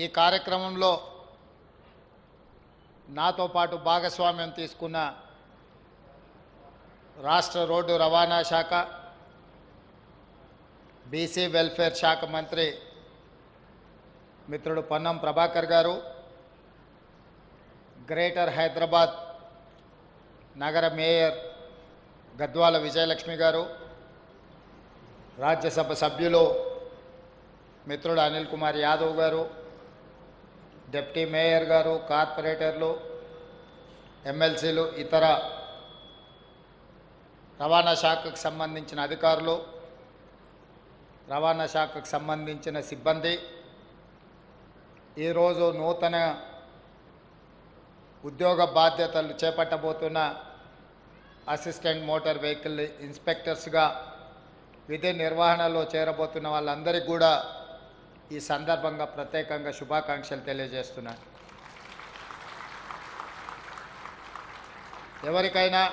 ఈ కార్యక్రమంలో నాతో పాటు భాగస్వామ్యం తీసుకున్న రాష్ట్ర రోడ్డు రవాణా శాఖ, బీసీ వెల్ఫేర్ శాఖ మంత్రి మిత్రుడు పొన్నం ప్రభాకర్ గారు, గ్రేటర్ హైదరాబాద్ నగర మేయర్ గద్వాల విజయలక్ష్మి గారు, రాజ్యసభ సభ్యులు మిత్రుడు అనిల్ కుమార్ యాదవ్ గారు, డిప్యూటీ మేయర్ గారు, కార్పొరేటర్లు, ఎమ్మెల్సీలు, ఇతర రవాణా శాఖకు సంబంధించిన అధికారులు, రవాణా శాఖకు సంబంధించిన సిబ్బంది, ఈరోజు నూతన ఉద్యోగ బాధ్యతలు చేపట్టబోతున్న అసిస్టెంట్ మోటార్ వెహికల్ ఇన్స్పెక్టర్స్గా విధి నిర్వహణలో చేరబోతున్న వాళ్ళందరికీ కూడా ఈ సందర్భంగా ప్రత్యేకంగా శుభాకాంక్షలు తెలియజేస్తున్నాను. ఎవరికైనా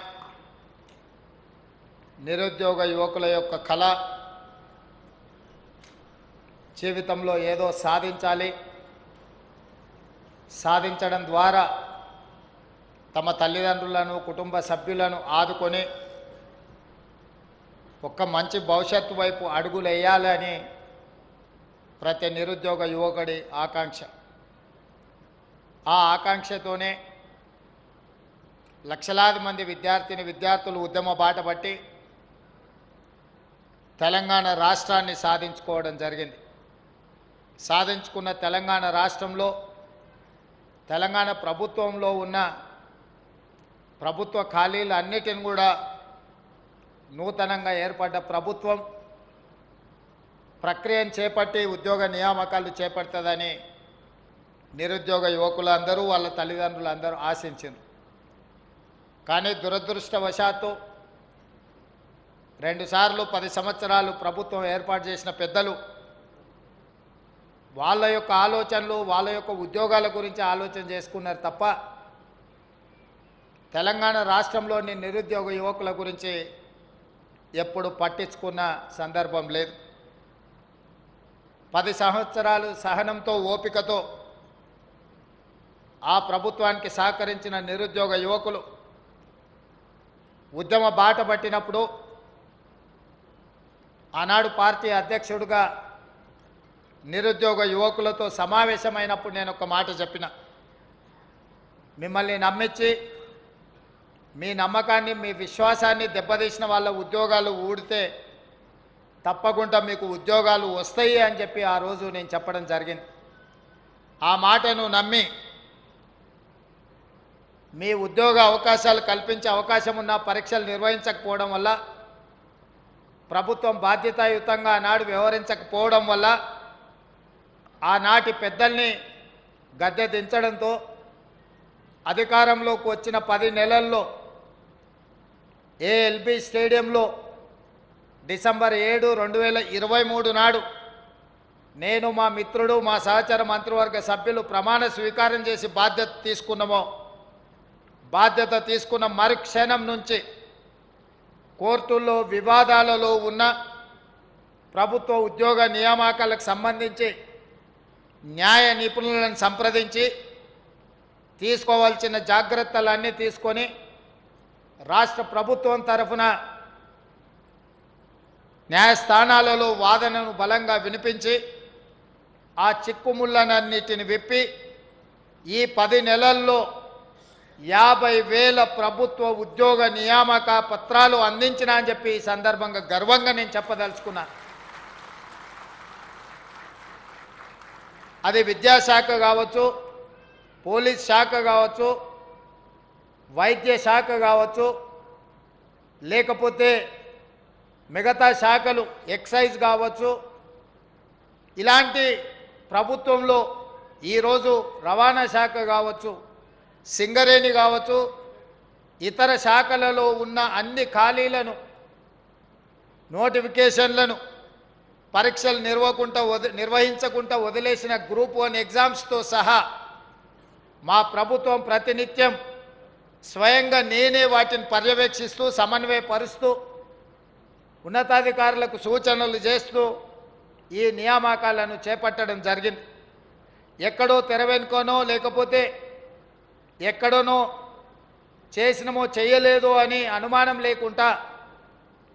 నిరుద్యోగ యువకుల యొక్క కళ జీవితంలో ఏదో సాధించాలి, సాధించడం ద్వారా తమ తల్లిదండ్రులను, కుటుంబ సభ్యులను ఆదుకొని ఒక మంచి భవిష్యత్తు వైపు అడుగులు వేయాలని ప్రతి నిరుద్యోగ యువకుడి ఆకాంక్ష. ఆ ఆకాంక్షతోనే లక్షలాది మంది విద్యార్థులు ఉద్యమ బాట పట్టి తెలంగాణ రాష్ట్రాన్ని సాధించుకోవడం జరిగింది. సాధించుకున్న తెలంగాణ రాష్ట్రంలో తెలంగాణ ప్రభుత్వంలో ఉన్న ప్రభుత్వ ఖాళీలు అన్నిటిని కూడా నూతనంగా ఏర్పడ్డ ప్రభుత్వం ప్రక్రియను చేపట్టి ఉద్యోగ నియామకాలు చేపడుతుందని నిరుద్యోగ యువకులందరూ వాళ్ళ తల్లిదండ్రులందరూ ఆశించారు. కానీ దురదృష్టవశాత్తు 2 సార్లు 10 సంవత్సరాలు ప్రభుత్వం ఏర్పాటు చేసిన పెద్దలు వాళ్ళ యొక్క ఆలోచనలు, వాళ్ళ యొక్క ఉద్యోగాల గురించి ఆలోచన చేసుకున్నారు తప్ప తెలంగాణ రాష్ట్రంలోని నిరుద్యోగ యువకుల గురించి ఎప్పుడు పట్టించుకున్న సందర్భం లేదు. 10 సంవత్సరాలు సహనంతో, ఓపికతో ఆ ప్రభుత్వానికి సహకరించిన నిరుద్యోగ యువకులు ఉద్యమ బాట పట్టినప్పుడు ఆనాడు పార్టీ అధ్యక్షుడిగా నిరుద్యోగ యువకులతో సమావేశమైనప్పుడు నేను ఒక మాట చెప్పిన, మిమ్మల్ని నమ్మించి మీ నమ్మకాన్ని, మీ విశ్వాసాన్ని దెబ్బతీసిన వాళ్ళ ఉద్యోగాలు ఊడితే తప్పకుండా మీకు ఉద్యోగాలు వస్తాయి అని చెప్పి ఆ రోజు నేను చెప్పడం జరిగింది. ఆ మాటను నమ్మి మీ ఉద్యోగ అవకాశాలు కల్పించే అవకాశం ఉన్న పరీక్షలు నిర్వహించకపోవడం వల్ల, ప్రభుత్వం బాధ్యతాయుతంగా ఆనాడు వ్యవహరించకపోవడం వల్ల ఆనాటి పెద్దల్ని గద్దె దించడంతో అధికారంలోకి వచ్చిన 10 నెలల్లో ఏఎల్బీ స్టేడియంలో డిసెంబర్ 7, 2023 నాడు నేను, మా మిత్రుడు, మా సహచర మంత్రివర్గ సభ్యులు ప్రమాణ స్వీకారం చేసి బాధ్యత తీసుకున్న మరుక్షణం నుంచి కోర్టుల్లో వివాదాలలో ఉన్న ప్రభుత్వ ఉద్యోగ నియామకాలకు సంబంధించి న్యాయ నిపుణులను సంప్రదించి తీసుకోవాల్సిన జాగ్రత్తలన్నీ తీసుకొని రాష్ట్ర ప్రభుత్వం తరఫున న్యాయస్థానాలలో వాదనను బలంగా వినిపించి ఆ చిక్కుముళ్ళనన్నిటిని విప్పి ఈ 10 నెలల్లో 50,000 ప్రభుత్వ ఉద్యోగ నియామక పత్రాలు అందించినా అని చెప్పి ఈ సందర్భంగా గర్వంగా నేను చెప్పదలుచుకున్నాను. అది విద్యాశాఖ కావచ్చు, పోలీస్ శాఖ కావచ్చు, వైద్య శాఖ కావచ్చు, లేకపోతే మిగతా శాఖలు, ఎక్సైజ్ కావచ్చు, ఇలాంటి ప్రభుత్వంలో ఈరోజు రవాణా శాఖ కావచ్చు, సింగరేణి కావచ్చు, ఇతర శాఖలలో ఉన్న అన్ని ఖాళీలను, నోటిఫికేషన్లను పరీక్షలు నిర్వహించకుండా వదిలేసిన గ్రూప్ 1 ఎగ్జామ్స్తో సహా మా ప్రభుత్వం ప్రతినిత్యం స్వయంగా నేనే వాటిని పర్యవేక్షిస్తూ, సమన్వయపరుస్తూ, ఉన్నతాధికారులకు సూచనలు చేస్తూ ఈ నియామకాలను చేపట్టడం జరిగింది. ఎక్కడో తెర వెనుకనో లేకపోతే ఎక్కడోనో చేసినమో చేయలేదో అని అనుమానం లేకుండా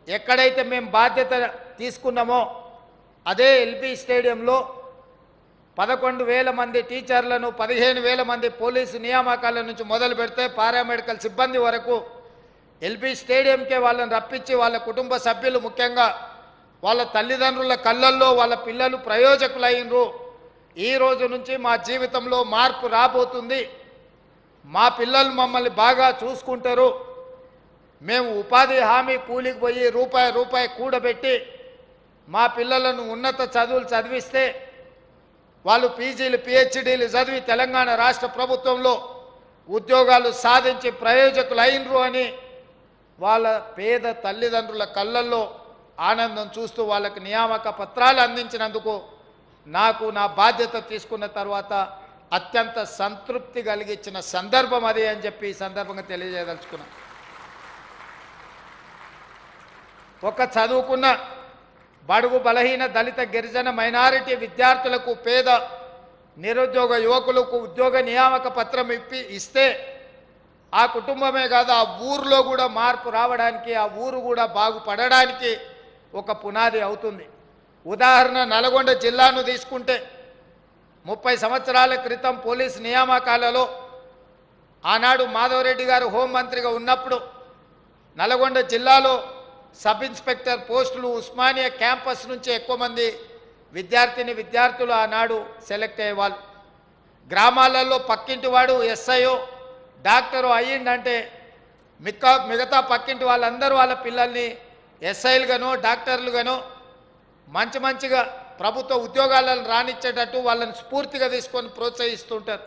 ఎక్కడైతే మేము బాధ్యత తీసుకున్నామో అదే ఎల్బీ స్టేడియంలో 11,000 మంది టీచర్లను 15,000 మంది పోలీసు నియామకాల నుంచి మొదలు పెడితే పారామెడికల్ సిబ్బంది వరకు ఎల్బీ స్టేడియంకే వాళ్ళని రప్పించి వాళ్ళ కుటుంబ సభ్యులు ముఖ్యంగా వాళ్ళ తల్లిదండ్రుల కళ్ళల్లో వాళ్ళ పిల్లలు ప్రయోజకులైనరు. ఈ రోజు నుంచి మా జీవితంలో మార్పు రాబోతుంది, మా పిల్లలు మమ్మల్ని బాగా చూసుకుంటారు, మేము ఉపాధి హామీ కూలికి పోయి రూపాయి కూడబెట్టి మా పిల్లలను ఉన్నత చదువులు చదివిస్తే వాళ్ళు పీజీలు పిహెచ్డీలు చదివి తెలంగాణ రాష్ట్ర ప్రభుత్వంలో ఉద్యోగాలు సాధించి ప్రయోజకులు అయినరు అని వాళ్ళ పేద తల్లిదండ్రుల కళ్ళల్లో ఆనందం చూస్తూ వాళ్ళకి నియామక పత్రాలు అందించినందుకు నాకు నా బాధ్యత తీసుకున్న తర్వాత అత్యంత సంతృప్తి కలిగించిన సందర్భం అది అని చెప్పి ఈ సందర్భంగా తెలియజేయదలుచుకున్నా. ఒక చదువుకున్న బడుగు బలహీన దళిత గిరిజన మైనారిటీ విద్యార్థులకు పేద నిరుద్యోగ యువకులకు ఉద్యోగ నియామక పత్రం ఇస్తే ఆ కుటుంబమే కాదు ఆ ఊరిలో కూడా మార్పు రావడానికి ఆ ఊరు కూడా బాగుపడడానికి ఒక పునాది అవుతుంది. ఉదాహరణ నల్గొండ జిల్లాను తీసుకుంటే 30 సంవత్సరాల క్రితం పోలీస్ నియామకాలలో ఆనాడు మాధవరెడ్డి గారు హోంమంత్రిగా ఉన్నప్పుడు నల్గొండ జిల్లాలో సబ్ ఇన్స్పెక్టర్ పోస్టులు ఉస్మానియా క్యాంపస్ నుంచి ఎక్కువ మంది విద్యార్థులు ఆనాడు సెలెక్ట్ అయ్యేవాళ్ళు. గ్రామాలలో పక్కింటి వాడు ఎస్ఐఓ డాక్టరు అయ్యిందంటే మిగతా పక్కింటి వాళ్ళందరూ వాళ్ళ పిల్లల్ని ఎస్ఐలుగానో డాక్టర్లుగానో మంచిగా ప్రభుత్వ ఉద్యోగాలను రానిచ్చేటట్టు వాళ్ళని స్ఫూర్తిగా తీసుకొని ప్రోత్సహిస్తుంటారు.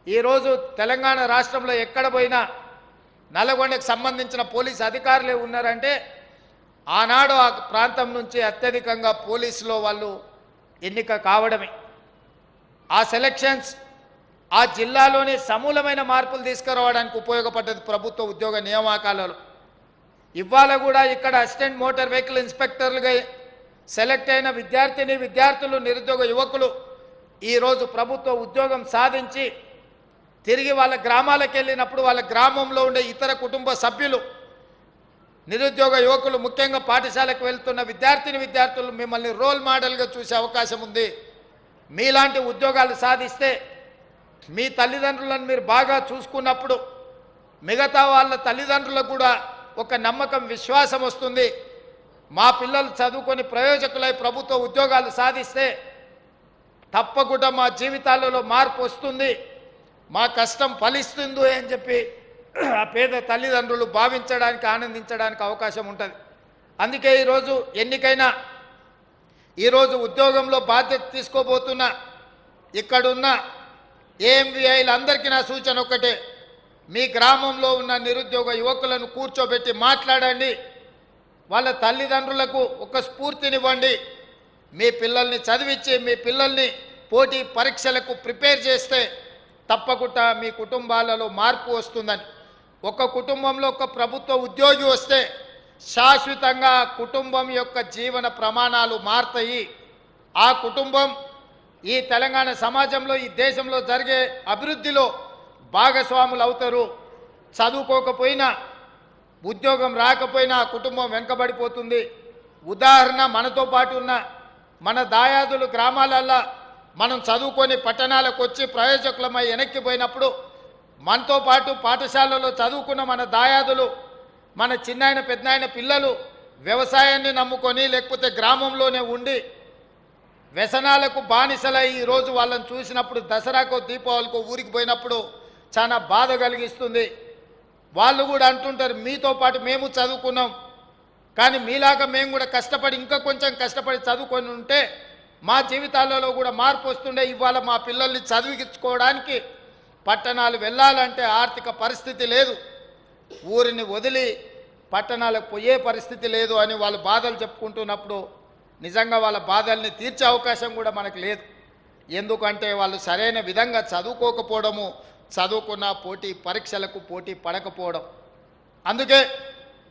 ఈరోజు తెలంగాణ రాష్ట్రంలో ఎక్కడ పోయినా నల్గొండకు సంబంధించిన పోలీసు అధికారులే ఉన్నారంటే ఆనాడు ఆ ప్రాంతం నుంచి అత్యధికంగా పోలీసులో వాళ్ళు ఎన్నిక కావడమే. ఆ సెలక్షన్స్ ఆ జిల్లాలోనే సమూలమైన మార్పులు తీసుకురావడానికి ఉపయోగపడ్డది ప్రభుత్వ ఉద్యోగ నియామకాలలో. ఇవాళ కూడా ఇక్కడ అసిస్టెంట్ మోటార్ వెహికల్ ఇన్స్పెక్టర్లుగా సెలెక్ట్ అయిన విద్యార్థులు నిరుద్యోగ యువకులు ఈరోజు ప్రభుత్వ ఉద్యోగం సాధించి తిరిగి వాళ్ళ గ్రామాలకు వెళ్ళినప్పుడు వాళ్ళ గ్రామంలో ఉండే ఇతర కుటుంబ సభ్యులు నిరుద్యోగ యువకులు ముఖ్యంగా పాఠశాలకు వెళ్తున్న విద్యార్థులు మిమ్మల్ని రోల్ మోడల్గా చూసే అవకాశం ఉంది. మీలాంటి ఉద్యోగాలు సాధిస్తే మీ తల్లిదండ్రులను మీరు బాగా చూసుకున్నప్పుడు మిగతా వాళ్ళ తల్లిదండ్రులకు కూడా ఒక నమ్మకం విశ్వాసం వస్తుంది. మా పిల్లలు చదువుకొని ప్రయోజకులై ప్రభుత్వ ఉద్యోగాలు సాధిస్తే తప్పకుండా మా జీవితాలలో మార్పు వస్తుంది, మా కష్టం ఫలిస్తుంది అని చెప్పి ఆ పేద తల్లిదండ్రులు భావించడానికి ఆనందించడానికి అవకాశం ఉంటుంది. అందుకే ఈరోజు ఉద్యోగంలో బాధ్యత తీసుకోబోతున్న ఇక్కడున్న ఏఎంవిఐలందరికీ నా సూచన ఒక్కటే, మీ గ్రామంలో ఉన్న నిరుద్యోగ యువకులను కూర్చోబెట్టి మాట్లాడండి, వాళ్ళ తల్లిదండ్రులకు ఒక స్ఫూర్తినివ్వండి, మీ పిల్లల్ని చదివించి మీ పిల్లల్ని పోటీ పరీక్షలకు ప్రిపేర్ చేస్తే తప్పకుండా మీ కుటుంబాలలో మార్పు వస్తుందని. ఒక కుటుంబంలో ఒక ప్రభుత్వ ఉద్యోగి వస్తే శాశ్వతంగా కుటుంబం యొక్క జీవన ప్రమాణాలు మారుతాయి. ఆ కుటుంబం ఈ తెలంగాణ సమాజంలో ఈ దేశంలో జరిగే అభివృద్ధిలో భాగస్వాములు అవుతారు. చదువుకోకపోయినా ఉద్యోగం రాకపోయినా ఆ కుటుంబం వెనుకబడిపోతుంది. ఉదాహరణ మనతో పాటు ఉన్న మన దాయాదులు గ్రామాలల్లో మనం చదువుకొని పట్టణాలకు వచ్చి ప్రయోజకులమై వెనక్కిపోయినప్పుడు మనతో పాటు పాఠశాలలో చదువుకున్న మన దాయాదులు మన చిన్నాయన పెద్దనాయన పిల్లలు వ్యవసాయాన్ని నమ్ముకొని లేకపోతే గ్రామంలోనే ఉండి వ్యసనాలకు బానిసలై ఈరోజు వాళ్ళని చూసినప్పుడు దసరాకో దీపావళికో ఊరికి పోయినప్పుడు చాలా బాధ కలిగిస్తుంది. వాళ్ళు కూడా అంటుంటారు, మీతో పాటు మేము చదువుకున్నాం కానీ మీలాగా మేము కూడా కష్టపడి ఇంకా కొంచెం కష్టపడి చదువుకొని ఉంటే మా జీవితాలలో కూడా మార్పు వస్తుండే. ఇవాళ మా పిల్లల్ని చదివించుకోవడానికి పట్టణాలు వెళ్ళాలంటే ఆర్థిక పరిస్థితి లేదు, ఊరిని వదిలి పట్టణాలకు పోయే పరిస్థితి లేదు అని వాళ్ళు బాధలు చెప్పుకుంటున్నప్పుడు నిజంగా వాళ్ళ బాధల్ని తీర్చే అవకాశం కూడా మనకు లేదు. ఎందుకంటే వాళ్ళు సరైన విధంగా చదువుకోకపోవడము, చదువుకున్న పోటీ పరీక్షలకు పోటీ పడకపోవడం. అందుకే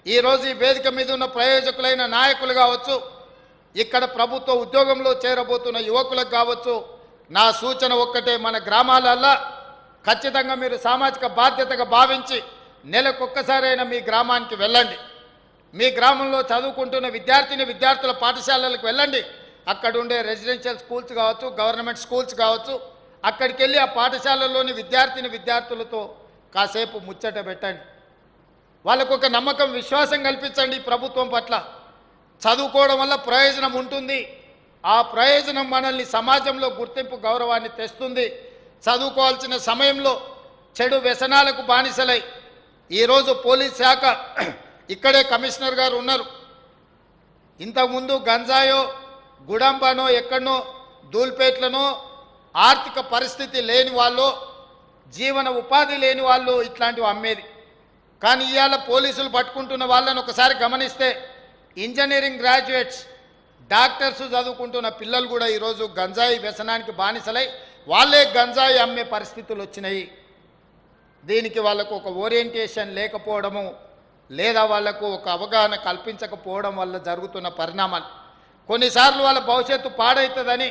ఈరోజు ఈ వేదిక మీద ఉన్న ప్రయోజకులైన నాయకులు కావచ్చు, ఇక్కడ ప్రభుత్వ ఉద్యోగంలో చేరబోతున్న యువకులకు కావచ్చు, నా సూచన ఒక్కటే, మన గ్రామాలల్లో ఖచ్చితంగా మీరు సామాజిక బాధ్యతగా భావించి నెలకొక్కసారైనా మీ గ్రామానికి వెళ్ళండి. మీ గ్రామంలో చదువుకుంటున్న విద్యార్థుల పాఠశాలలకు వెళ్ళండి. అక్కడ ఉండే రెసిడెన్షియల్ స్కూల్స్ కావచ్చు, గవర్నమెంట్ స్కూల్స్ కావచ్చు, అక్కడికి వెళ్ళి ఆ పాఠశాలలోని విద్యార్థులతో కాసేపు ముచ్చట పెట్టండి. వాళ్ళకు ఒక నమ్మకం, విశ్వాసం కల్పించండి ప్రభుత్వం పట్ల. చదువుకోవడం వల్ల ప్రయోజనం ఉంటుంది. ఆ ప్రయోజనం మనల్ని సమాజంలో గుర్తింపు, గౌరవాన్ని తెస్తుంది. చదువుకోవాల్సిన సమయంలో చెడు వ్యసనాలకు బానిసలై ఈరోజు పోలీస్ శాఖ, ఇక్కడే కమిషనర్ గారు ఉన్నారు, ఇంతకుముందు గంజాయో గుడంబనో ఎక్కడనో దూల్పేట్లనో ఆర్థిక పరిస్థితి లేని వాళ్ళు, జీవన ఉపాధి లేని వాళ్ళు ఇట్లాంటివి అమ్మేది. కానీ ఇవాళ పోలీసులు పట్టుకుంటున్న వాళ్ళని ఒకసారి గమనిస్తే ఇంజనీరింగ్ గ్రాడ్యుయేట్స్, డాక్టర్స్ చదువుకుంటున్న పిల్లలు కూడా ఈరోజు గంజాయి వ్యసనానికి బానిసలై వాళ్ళే గంజాయి అమ్మే పరిస్థితులు వచ్చినాయి. దీనికి వాళ్ళకు ఒక ఓరియంటేషన్ లేకపోవడము, లేదా వాళ్లకు ఒక అవగాహన కల్పించకపోవడం వల్ల జరుగుతున్న పరిణామాలు. కొన్నిసార్లు వాళ్ళ భవిష్యత్తు పాడవుతుందని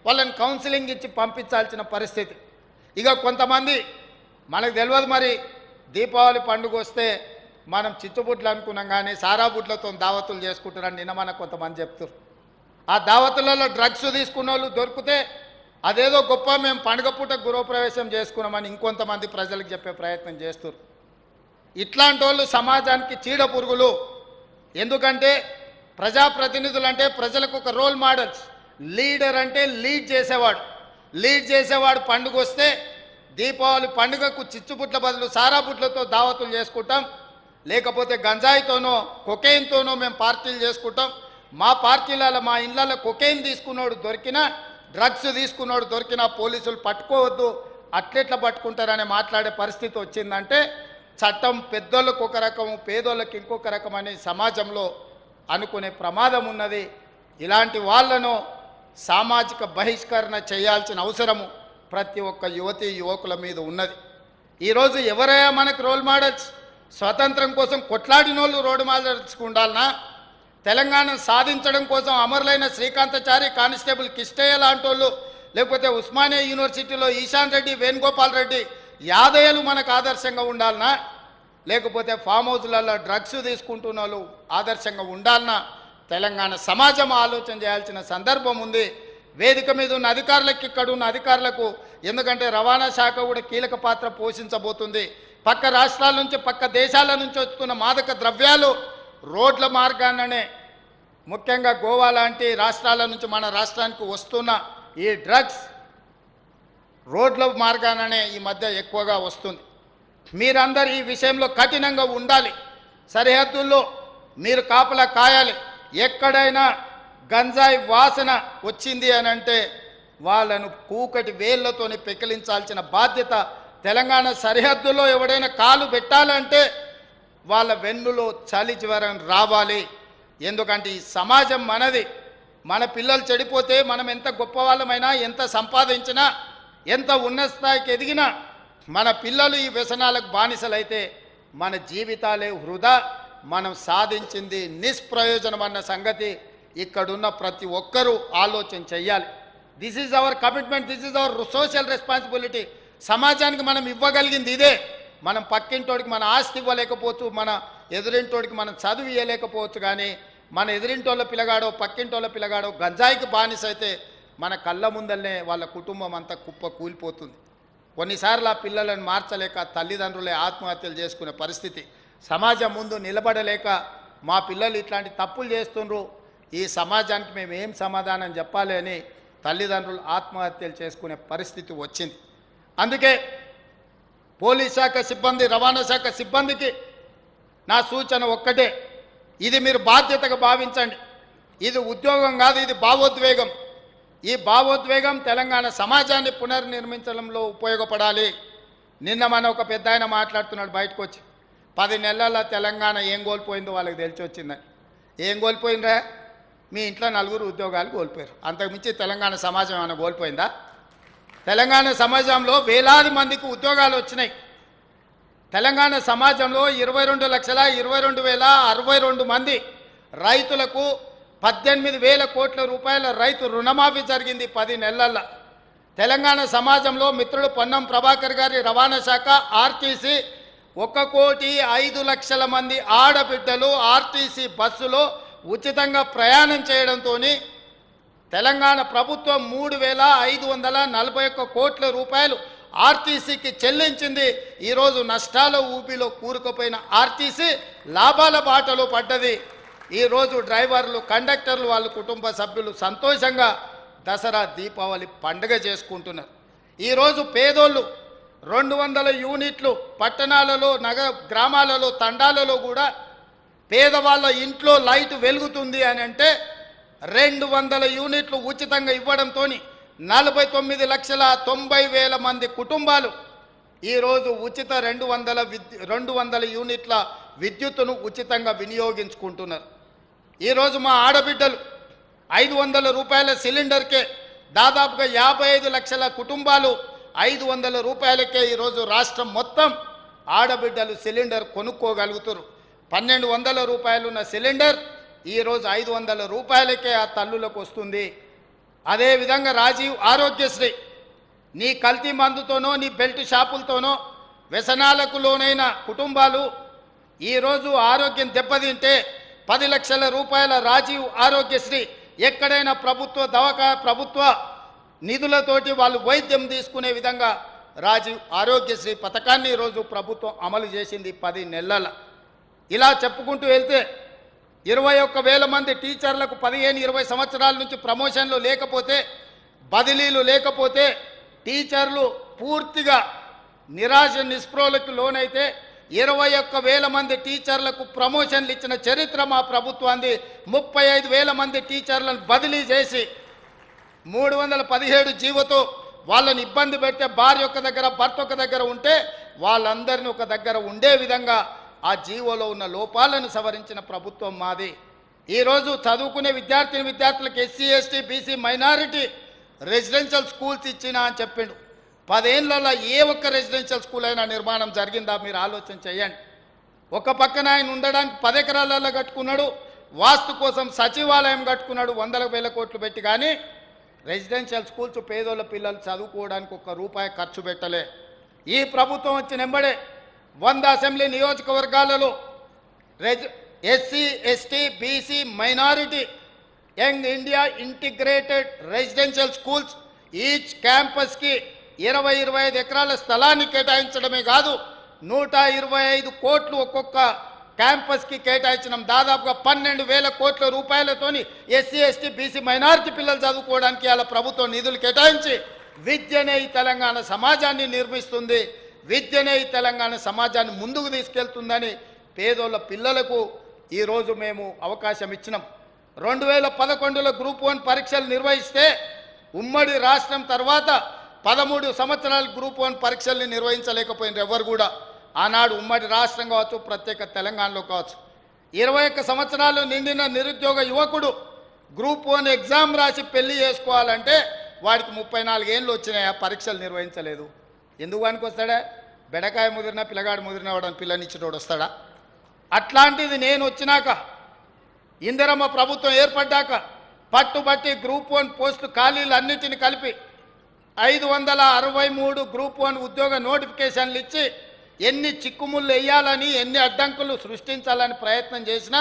వాళ్ళని కౌన్సిలింగ్ ఇచ్చి పంపించాల్సిన పరిస్థితి. ఇక కొంతమంది మనకు తెలియదు, మరి దీపావళి పండుగ వస్తే మనం చిచ్చుబుడ్లు అనుకున్నాం కానీ సారా బుడ్లతో దావతులు చేసుకుంటారని నిన్న మనకు కొంతమంది చెప్తారు. ఆ దావతులలో డ్రగ్స్ తీసుకున్న వాళ్ళు దొరికితే అదేదో గొప్ప, మేము పండుగ పూట గృహప్రవేశం చేసుకున్నామని ఇంకొంతమంది ప్రజలకు చెప్పే ప్రయత్నం చేస్తారు. ఇట్లాంటి వాళ్ళు సమాజానికి చీడ పురుగులు. ఎందుకంటే ప్రజాప్రతినిధులు అంటే ప్రజలకు ఒక రోల్ మోడల్స్. లీడర్ అంటే లీడ్ చేసేవాడు పండుగ వస్తే దీపావళి పండుగకు చిచ్చుబుట్ల బదులు సారా బుట్లతో దావతులు చేసుకుంటాం, లేకపోతే గంజాయితోనో కొకైన్తోనో మేము పార్టీలు చేసుకుంటాం. మా పార్టీలలో మా ఇళ్ళలో కొకైన్ తీసుకున్నోడు దొరికినా, డ్రగ్స్ తీసుకున్నోడు దొరికినా పోలీసులు పట్టుకోవద్దు, అట్లెట్లా పట్టుకుంటారని మాట్లాడే పరిస్థితి వచ్చిందంటే చట్టం పెద్దోళ్ళకు ఒక రకము, పేదోళ్ళకి ఇంకొక రకం అని సమాజంలో అనుకునే ప్రమాదం ఉన్నది. ఇలాంటి వాళ్ళను సామాజిక బహిష్కరణ చేయాల్సిన అవసరము ప్రతి ఒక్క యువకుల మీద ఉన్నది. ఈరోజు ఎవరైనా మనకు రోల్ మోడల్స్? స్వతంత్రం కోసం కొట్లాడినోళ్ళు రోల్ మోడల్స్ ఉండాలనా? తెలంగాణ సాధించడం కోసం అమరులైన శ్రీకాంతాచారి, కానిస్టేబుల్ కిష్టయ్య లాంటి వాళ్ళు, లేకపోతే ఉస్మానియా యూనివర్సిటీలో ఈశాన్ రెడ్డి, వేణుగోపాల్ రెడ్డి, యాదయ్యలు మనకు ఆదర్శంగా ఉండాలనా? లేకపోతే ఫామ్ హౌస్లలో డ్రగ్స్ తీసుకుంటున్న వాళ్ళు ఆదర్శంగా ఉండాలనా? తెలంగాణ సమాజం ఆలోచన చేయాల్సిన సందర్భం ఉంది. వేదిక మీద ఉన్న అధికారులకు, ఇక్కడ ఉన్న అధికారులకు, ఎందుకంటే రవాణా శాఖ కూడా కీలక పాత్ర పోషించబోతుంది. పక్క రాష్ట్రాల నుంచి, పక్క దేశాల నుంచి వస్తున్న మాదక ద్రవ్యాలు రోడ్ల మార్గాన్ననే, ముఖ్యంగా గోవా లాంటి రాష్ట్రాల నుంచి మన రాష్ట్రానికి వస్తున్న ఈ డ్రగ్స్ రోడ్ల మార్గాననే ఈ మధ్య ఎక్కువగా వస్తుంది. మీరందరూ ఈ విషయంలో కఠినంగా ఉండాలి. సరిహద్దుల్లో మీరు కాపలా కాయాలి. ఎక్కడైనా గంజాయి వాసన వచ్చింది అని అంటే వాళ్ళను కూకటి వేళ్లతోని పెకిలించాల్సిన బాధ్యత. తెలంగాణ సరిహద్దులో ఎవడైనా కాలు పెట్టాలంటే వాళ్ళ వెన్నులో చలి జ్వరం రావాలి. ఎందుకంటే ఈ సమాజం మనది. మన పిల్లలు చెడిపోతే మనం ఎంత గొప్ప వాళ్ళమైనా, ఎంత సంపాదించినా, ఎంత ఉన్నత స్థాయికి ఎదిగినా మన పిల్లలు ఈ వ్యసనాలకు బానిసలైతే మన జీవితాలే వృధా, మనం సాధించింది నిష్ప్రయోజనం అన్న సంగతి ఇక్కడున్న ప్రతి ఒక్కరూ ఆలోచన చెయ్యాలి. This is our commitment, this is our social responsibility. సమాజానికి మనం ఇవ్వగలిగింది ఇదే. మనం పక్కింటోడికి మన ఆస్తి ఇవ్వలేకపోవచ్చు, మన ఎదురింటోడికి మనం చదువు ఇవ్వలేకపోవచ్చు, కానీ మన ఎదురింటోళ్ళ పిల్లగాడో పక్కింటోళ్ళ పిల్లగాడో గంజాయికి బానిస అయితే మన కళ్ళ ముందల్నే వాళ్ళ కుటుంబం అంతా కుప్ప కూలిపోతుంది. కొన్నిసార్లు ఆ పిల్లలను మార్చలేక తల్లిదండ్రులే ఆత్మహత్యలు చేసుకునే పరిస్థితి. సమాజం ముందు నిలబడలేక మా పిల్లలు ఇట్లాంటి తప్పులు చేస్తుండ్రు, ఈ సమాజానికి మేము ఏం సమాధానం చెప్పాలి అని తల్లిదండ్రులు ఆత్మహత్యలు చేసుకునే పరిస్థితి వచ్చింది. అందుకే పోలీస్ శాఖ సిబ్బంది, రవాణా శాఖ సిబ్బందికి నా సూచన ఒక్కటే, ఇది మీరు బాధ్యతగా భావించండి. ఇది ఉద్యోగం కాదు, ఇది భావోద్వేగం. ఈ భావోద్వేగం తెలంగాణ సమాజాన్ని పునర్నిర్మించడంలో ఉపయోగపడాలి. నిన్న మన ఒక పెద్ద ఆయన మాట్లాడుతున్నాడు బయటకు వచ్చి, 10 నెలల తెలంగాణ ఏం కోల్పోయిందో వాళ్ళకి తెలిసి వచ్చిందని. ఏం కోల్పోయిందా? మీ ఇంట్లో 4 ఉద్యోగాలు కోల్పోయారు. అంతకుమించి తెలంగాణ సమాజం ఏమైనా కోల్పోయిందా? తెలంగాణ సమాజంలో వేలాది మందికి ఉద్యోగాలు వచ్చినాయి. తెలంగాణ సమాజంలో 22,22,062 మంది రైతులకు 18,000 కోట్ల రూపాయల రైతు రుణమాఫీ జరిగింది 10 నెలల్లో. తెలంగాణ సమాజంలో మిత్రుడు పొన్నం ప్రభాకర్ గారి రవాణా శాఖ ఆర్టీసీ 1,05,00,000 మంది ఆడబిడ్డలు ఆర్టీసీ బస్సులో ఉచితంగా ప్రయాణం చేయడంతో తెలంగాణ ప్రభుత్వం 3,541 కోట్ల రూపాయలు ఆర్టీసీకి చెల్లించింది. ఈరోజు నష్టాల ఊబిలో కూరుకుపోయిన ఆర్టీసీ లాభాల బాటలో పడ్డది. ఈరోజు డ్రైవర్లు కండక్టర్లు వాళ్ళ కుటుంబ సభ్యులు సంతోషంగా దసరా దీపావళి పండుగ చేసుకుంటున్నారు. ఈరోజు పేదోళ్ళు 200 యూనిట్లు పట్టణాలలో గ్రామాలలో తండాలలో కూడా పేదవాళ్ళ ఇంట్లో లైట్ వెలుగుతుంది అని అంటే 200 యూనిట్లు ఉచితంగా ఇవ్వడంతో 49,90,000 మంది కుటుంబాలు ఈరోజు ఉచిత 200 యూనిట్ల విద్యుత్తును ఉచితంగా వినియోగించుకుంటున్నారు. ఈరోజు మా ఆడబిడ్డలు 500 రూపాయల సిలిండర్కే దాదాపుగా 55 లక్షల కుటుంబాలు 500 రూపాయలకే ఈరోజు రాష్ట్రం మొత్తం ఆడబిడ్డలు సిలిండర్ కొనుక్కోగలుగుతారు. 1,200 రూపాయలున్న సిలిండర్ ఈరోజు 500 రూపాయలకే ఆ తల్లులకు వస్తుంది. అదేవిధంగా రాజీవ్ ఆరోగ్యశ్రీ నీ కల్తీ మందుతోనో నీ బెల్ట్ షాపులతోనో వ్యసనాలకు లోనైన కుటుంబాలు ఈరోజు ఆరోగ్యం దెబ్బతింటే 10 లక్షల రూపాయల రాజీవ్ ఆరోగ్యశ్రీ ఎక్కడైనా ప్రభుత్వ నిధులతోటి వాళ్ళు వైద్యం తీసుకునే విధంగా రాజీవ్ ఆరోగ్యశ్రీ పథకాన్ని ఈరోజు ప్రభుత్వం అమలు చేసింది 10 నెలల. ఇలా చెప్పుకుంటూ వెళ్తే 21,000 మంది టీచర్లకు 15-20 సంవత్సరాల నుంచి ప్రమోషన్లు లేకపోతే బదిలీలు లేకపోతే టీచర్లు పూర్తిగా నిరాశ నిస్పృహలకు లోనైతే 21,000 మంది టీచర్లకు ప్రమోషన్లు ఇచ్చిన చరిత్ర మా ప్రభుత్వాన్ని. 35,000 మంది టీచర్లను బదిలీ చేసి 317 జీవోతో వాళ్ళని ఇబ్బంది పెడితే భార్య ఒక దగ్గర భర్త ఒక దగ్గర ఉంటే వాళ్ళందరినీ ఒక దగ్గర ఉండే విధంగా ఆ జీవోలో ఉన్న లోపాలను సవరించిన ప్రభుత్వం మాది. ఈరోజు చదువుకునే విద్యార్థులకు SC ST BC minority residential schools ఇచ్చినా అని చెప్పిండు. 10 ఏళ్లలో ఏ ఒక్క రెసిడెన్షియల్ స్కూల్ అయినా నిర్మాణం జరిగిందా మీరు ఆలోచన చేయండి. ఒక పక్కన ఆయన ఉండడానికి 10 ఎకరాలలో కట్టుకున్నాడు, వాస్తు కోసం సచివాలయం కట్టుకున్నాడు 100,000 కోట్లు పెట్టి. కానీ రెసిడెన్షియల్ స్కూల్స్ పేదోళ్ళ పిల్లలు చదువుకోవడానికి ₹1 ఖర్చు పెట్టలే. ఈ ప్రభుత్వం వచ్చిన వెంబడే 100 అసెంబ్లీ నియోజకవర్గాలలో SC ST BC minority young India integrated residential schools each క్యాంపస్కి 20-25 ఎకరాల స్థలాన్ని కేటాయించడమే కాదు 125 కోట్లు ఒక్కొక్క క్యాంపస్కి కేటాయించడం. దాదాపుగా 12,000 కోట్ల రూపాయలతోని ఎస్సీ ఎస్టీ బీసీ మైనారిటీ పిల్లలు చదువుకోవడానికి అలా ప్రభుత్వం నిధులు కేటాయించి విద్యనే ఈ తెలంగాణ సమాజాన్ని నిర్మిస్తుంది, విద్యనే ఈ తెలంగాణ సమాజాన్ని ముందుకు తీసుకెళ్తుందని పేదోళ్ళ పిల్లలకు ఈరోజు మేము అవకాశం ఇచ్చినాం. 2011లో గ్రూప్ 1 పరీక్షలు నిర్వహిస్తే ఉమ్మడి రాష్ట్రం తర్వాత 13 సంవత్సరాలు గ్రూప్ 1 పరీక్షల్ని నిర్వహించలేకపోయినారు ఎవరు కూడా. ఆనాడు ఉమ్మడి రాష్ట్రం కావచ్చు, ప్రత్యేక తెలంగాణలో కావచ్చు. 21 సంవత్సరాలు నిండిన నిరుద్యోగ యువకుడు గ్రూప్ 1 ఎగ్జామ్ రాసి పెళ్లి చేసుకోవాలంటే వాడికి 34 ఏళ్ళు వచ్చినాయి, పరీక్షలు నిర్వహించలేదు. ఎందుకు వానికి వస్తాడా? బెడకాయ ముదిరిన పిల్లగాడు ముదిరిన వాడని పిల్లనిచ్చేటోడు వస్తాడా? అట్లాంటిది నేను వచ్చినాక ఇందిరమ్మ ప్రభుత్వం ఏర్పడ్డాక పట్టుబట్టి గ్రూప్ 1 పోస్టు ఖాళీలు అన్నిటిని కలిపి 563 గ్రూప్ 1 ఉద్యోగ నోటిఫికేషన్లు ఇచ్చి ఎన్ని చిక్కుముళ్ళు వేయాలని ఎన్ని అడ్డంకులు సృష్టించాలని ప్రయత్నం చేసినా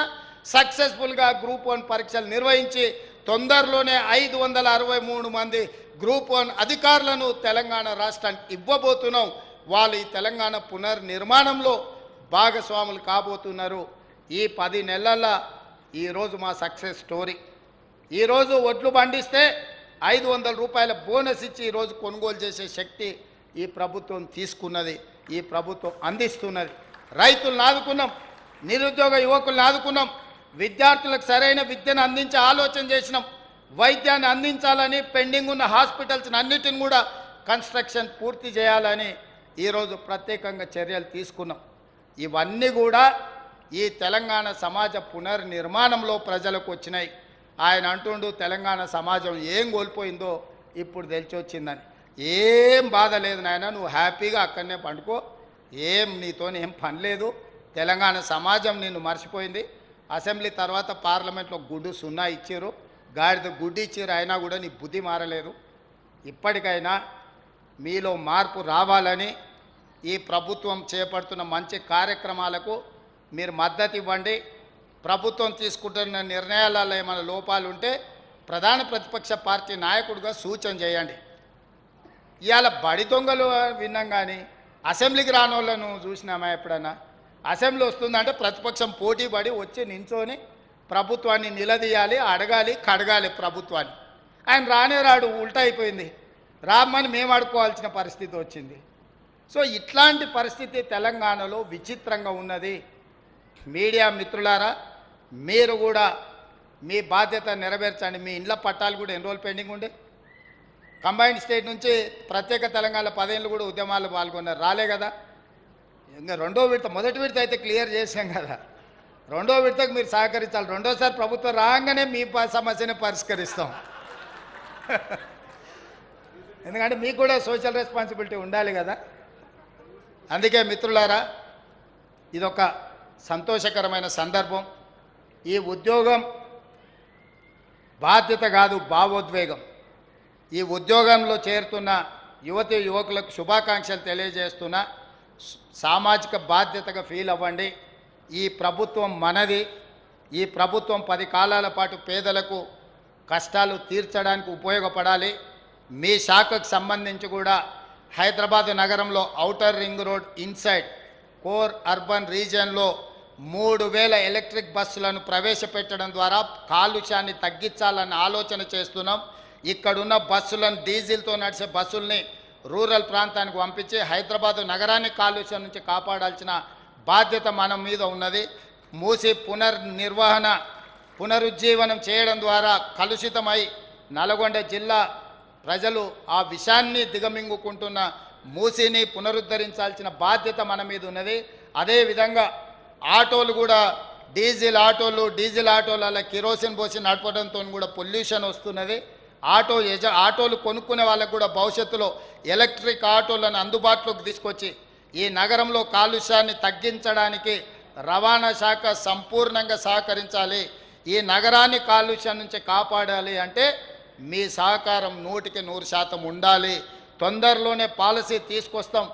సక్సెస్ఫుల్గా గ్రూప్ 1 పరీక్షలు నిర్వహించి తొందరలోనే 563 మంది గ్రూప్ 1 అధికారులను తెలంగాణ రాష్ట్రానికి ఇవ్వబోతున్నాం. వాళ్ళు ఈ తెలంగాణ పునర్నిర్మాణంలో భాగస్వాములు కాబోతున్నారు. ఈ 10 నెలల ఈరోజు మా సక్సెస్ స్టోరీ. ఈరోజు ఒడ్లు పండిస్తే 500 రూపాయల బోనస్ ఇచ్చి ఈరోజు కొనుగోలు చేసే శక్తి ఈ ప్రభుత్వం తీసుకున్నది, ఈ ప్రభుత్వం అందిస్తున్నది. రైతులను ఆదుకున్నాం, నిరుద్యోగ యువకులను ఆదుకున్నాం, విద్యార్థులకు సరైన విద్యను అందించే ఆలోచన చేసినాం. వైద్యాన్ని అందించాలని పెండింగ్ ఉన్న హాస్పిటల్స్ అన్నిటిని కూడా కన్స్ట్రక్షన్ పూర్తి చేయాలని ఈరోజు ప్రత్యేకంగా చర్యలు తీసుకున్నాం. ఇవన్నీ కూడా ఈ తెలంగాణ సమాజ పునర్నిర్మాణంలో ప్రజలకు వచ్చినాయి. ఆయన అంటుండు తెలంగాణ సమాజం ఏం కోల్పోయిందో ఇప్పుడు తెలిసొచ్చిందని. ఏం బాధ లేదు నాయన, నువ్వు హ్యాపీగా అక్కడనే పండుకో, నీతోని ఏం పని లేదు. తెలంగాణ సమాజం నిన్ను మర్చిపోయింది. అసెంబ్లీ తర్వాత పార్లమెంట్లో గుడ్డు 0 ఇచ్చారు, గాడిద గుడ్డు ఇచ్చారు, అయినా కూడా నీ బుద్ధి మారలేదు. ఇప్పటికైనా మీలో మార్పు రావాలని ఈ ప్రభుత్వం చేపడుతున్న మంచి కార్యక్రమాలకు మీరు మద్దతు ఇవ్వండి. ప్రభుత్వం తీసుకుంటున్న నిర్ణయాలలో ఏమైనా లోపాలు ఉంటే ప్రధాన ప్రతిపక్ష పార్టీ నాయకుడిగా సూచన చేయండి. ఇవాళ బడి దొంగలు విన్నాం కానీ అసెంబ్లీకి రాని వాళ్ళను చూసినామా ఎప్పుడన్నా? అసెంబ్లీ వస్తుందంటే ప్రతిపక్షం పోటీ పడి వచ్చి నించొని ప్రభుత్వాన్ని నిలదీయాలి, అడగాలి, కడగాలి ప్రభుత్వాన్ని. ఆయన రానే రాడు, ఉల్టా అయిపోయింది. రామ్మని మేము అడుకోవాల్సిన పరిస్థితి వచ్చింది. సో ఇట్లాంటి పరిస్థితి తెలంగాణలో విచిత్రంగా ఉన్నది. మీడియా మిత్రులారా, మీరు కూడా మీ బాధ్యత నెరవేర్చండి. మీ ఇండ్ల పట్టాలు కూడా ఎన్ని రోజులు పెండింగ్ ఉండే? కంబైన్డ్ స్టేట్ నుంచి ప్రత్యేక తెలంగాణ 10 ఏళ్ళు కూడా ఉద్యమాలు పాల్గొన్నారు, రాలే కదా. ఇంకా రెండో విడత, మొదటి విడత అయితే క్లియర్ చేసాం కదా, రెండో విడతకు మీరు సహకరించాలి. రెండోసారి ప్రభుత్వం రాగానే మీ సమస్యని పరిష్కరిస్తాం. ఎందుకంటే మీకు కూడా సోషల్ రెస్పాన్సిబిలిటీ ఉండాలి కదా. అందుకే మిత్రులారా, ఇదొక సంతోషకరమైన సందర్భం. ఈ ఉద్యోగం బాధ్యత కాదు, భావోద్వేగం. ఈ ఉద్యోగంలో చేరుతున్న యువతి యువకులకు శుభాకాంక్షలు తెలియజేస్తున్నా. సామాజిక బాధ్యతగా ఫీల్ అవ్వండి. ఈ ప్రభుత్వం మనది. ఈ ప్రభుత్వం 10 కాలాల పాటు పేదలకు కష్టాలు తీర్చడానికి ఉపయోగపడాలి. మీ శాఖకు సంబంధించి కూడా హైదరాబాద్ నగరంలో outer ring road inside core urban రీజియన్లో 3000 ఎలక్ట్రిక్ బస్సులను ప్రవేశపెట్టడం ద్వారా కాలుష్యాన్ని తగ్గించాలని ఆలోచన చేస్తున్నాం. ఇక్కడున్న బస్సులను, డీజిల్తో నడిచే బస్సుల్ని రూరల్ ప్రాంతానికి పంపించి హైదరాబాదు నగరాన్ని కాలుష్యం నుంచి కాపాడాల్సిన బాధ్యత మన మీద ఉన్నది. మూసి పునరుజ్జీవనం చేయడం ద్వారా కలుషితమై నల్గొండ జిల్లా ప్రజలు ఆ విషాన్ని దిగమింగుకుంటున్న మూసిని పునరుద్ధరించాల్సిన బాధ్యత మన మీద ఉన్నది. అదేవిధంగా ఆటోలు కూడా, డీజిల్ ఆటోలలో కిరోసిన్ పోసి నడపడంతో కూడా పొల్యూషన్ వస్తున్నది. ఆటోలు కొనుక్కునే వాళ్ళకు కూడా భవిష్యత్తులో ఎలక్ట్రిక్ ఆటోలను అందుబాటులోకి తీసుకొచ్చి ఈ నగరంలో కాలుష్యాన్ని తగ్గించడానికి రవాణా శాఖ సంపూర్ణంగా సహకరించాలి. ఈ నగరాన్ని కాలుష్యం నుంచి కాపాడాలి అంటే మీ సహకారం 100% ఉండాలి. తొందరలోనే పాలసీ తీసుకొస్తాం.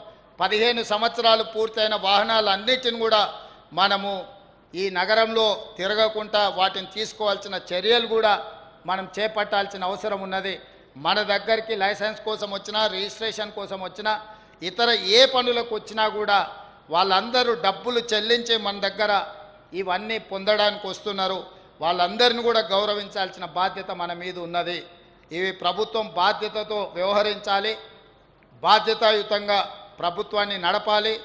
15 సంవత్సరాలు పూర్తయిన వాహనాలన్నిటిని కూడా మనము ఈ నగరంలో తిరగకుండా వాటిని తీసుకోవాల్సిన చర్యలు కూడా మనం చేపట్టాల్సిన అవసరం ఉన్నది. మన దగ్గరికి లైసెన్స్ కోసం వచ్చినా, రిజిస్ట్రేషన్ కోసం వచ్చినా, ఇతర ఏ పనులకు వచ్చినా కూడా వాళ్ళందరూ డబ్బులు చెల్లించి మన దగ్గర ఇవన్నీ పొందడానికి వస్తున్నారు. వాళ్ళందరిని కూడా గౌరవించాల్సిన బాధ్యత మన మీద ఉన్నది. ఇవి ప్రభుత్వం బాధ్యతతో వ్యవహరించాలి, బాధ్యతాయుతంగా ప్రభుత్వాన్ని నడపాలి.